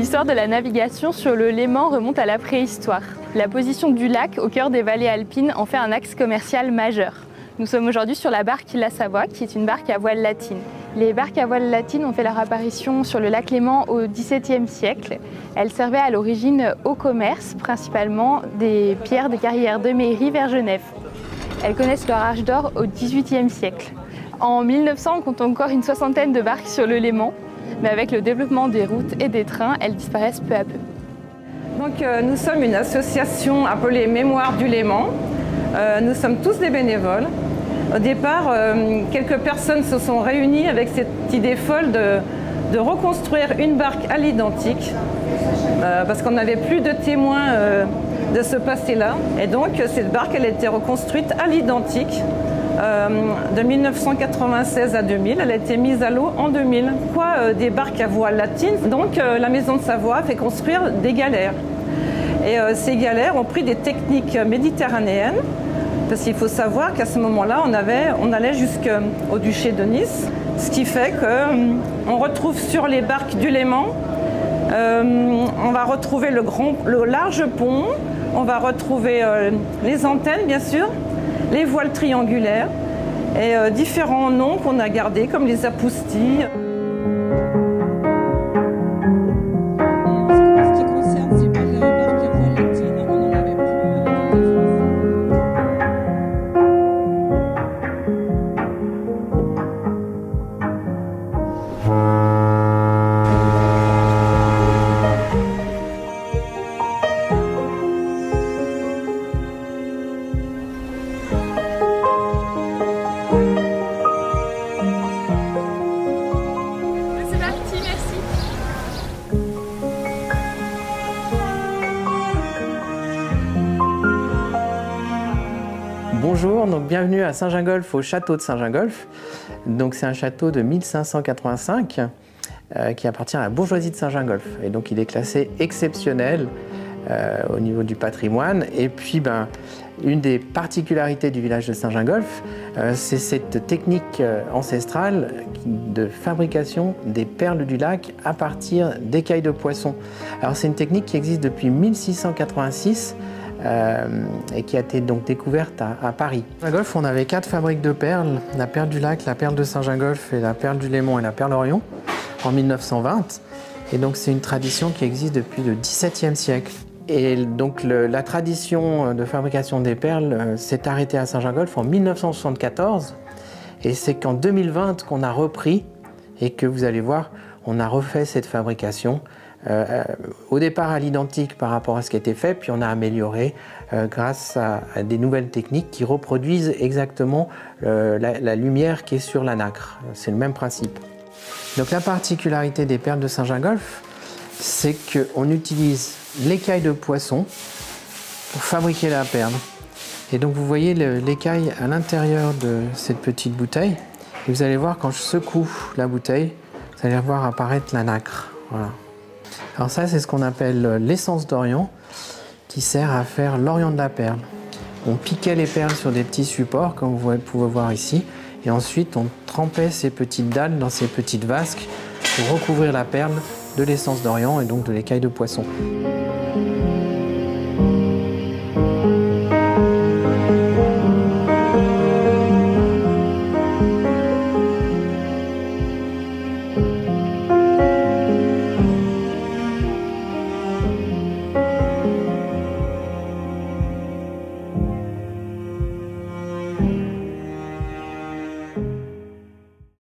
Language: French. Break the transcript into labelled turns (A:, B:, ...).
A: L'histoire de la navigation sur le Léman remonte à la préhistoire. La position du lac au cœur des vallées alpines en fait un axe commercial majeur. Nous sommes aujourd'hui sur la barque La Savoie, qui est une barque à voile latine. Les barques à voile latine ont fait leur apparition sur le lac Léman au XVIIe siècle. Elles servaient à l'origine au commerce, principalement des pierres des carrières de Méry vers Genève. Elles connaissent leur âge d'or au XVIIIe siècle. En 1900, on compte encore une soixantaine de barques sur le Léman, mais avec le développement des routes et des trains, elles disparaissent peu à peu.
B: Donc, nous sommes une association appelée Mémoire du Léman. Nous sommes tous des bénévoles. Au départ, quelques personnes se sont réunies avec cette idée folle de reconstruire une barque à l'identique, parce qu'on n'avait plus de témoins de ce passé-là. Et donc, cette barque, elle a été reconstruite à l'identique. De 1996 à 2000, elle a été mise à l'eau en 2000. Pourquoi des barques à voile latine? Donc la Maison de Savoie fait construire des galères. Et ces galères ont pris des techniques méditerranéennes, parce qu'il faut savoir qu'à ce moment-là, on allait jusqu'au duché de Nice, ce qui fait qu'on retrouve sur les barques du Léman, on va retrouver le large pont, on va retrouver les antennes bien sûr, les voiles triangulaires et différents noms qu'on a gardés comme les apoustilles.
C: Bonjour, donc bienvenue à Saint-Gingolph, au château de Saint-Gingolph. Donc c'est un château de 1585 qui appartient à la bourgeoisie de Saint-Gingolph. Et donc il est classé exceptionnel au niveau du patrimoine. Et puis une des particularités du village de Saint-Gingolph, c'est cette technique ancestrale de fabrication des perles du lac à partir d'écailles de poisson. Alors c'est une technique qui existe depuis 1686 et qui a été donc découverte à Paris. À Saint-Gingolph, on avait 4 fabriques de perles, la perle du lac, la perle de Saint-Gingolph et la perle du Léman et la perle Orion en 1920. Et donc c'est une tradition qui existe depuis le XVIIe siècle. Et donc la tradition de fabrication des perles s'est arrêtée à Saint-Gingolph en 1974. Et c'est qu'en 2020 qu'on a repris et que vous allez voir, on a refait cette fabrication. Au départ à l'identique par rapport à ce qui était fait, puis on a amélioré grâce à des nouvelles techniques qui reproduisent exactement la lumière qui est sur la nacre. C'est le même principe. Donc la particularité des perles de Saint-Gingolph, c'est qu'on utilise l'écaille de poisson pour fabriquer la perle. Et donc vous voyez l'écaille à l'intérieur de cette petite bouteille. Et vous allez voir, quand je secoue la bouteille, vous allez voir apparaître la nacre. Voilà. Alors ça, c'est ce qu'on appelle l'essence d'Orient, qui sert à faire l'Orient de la perle. On piquait les perles sur des petits supports, comme vous pouvez voir ici, et ensuite on trempait ces petites dalles dans ces petites vasques pour recouvrir la perle de l'essence d'Orient et donc de l'écaille de poisson.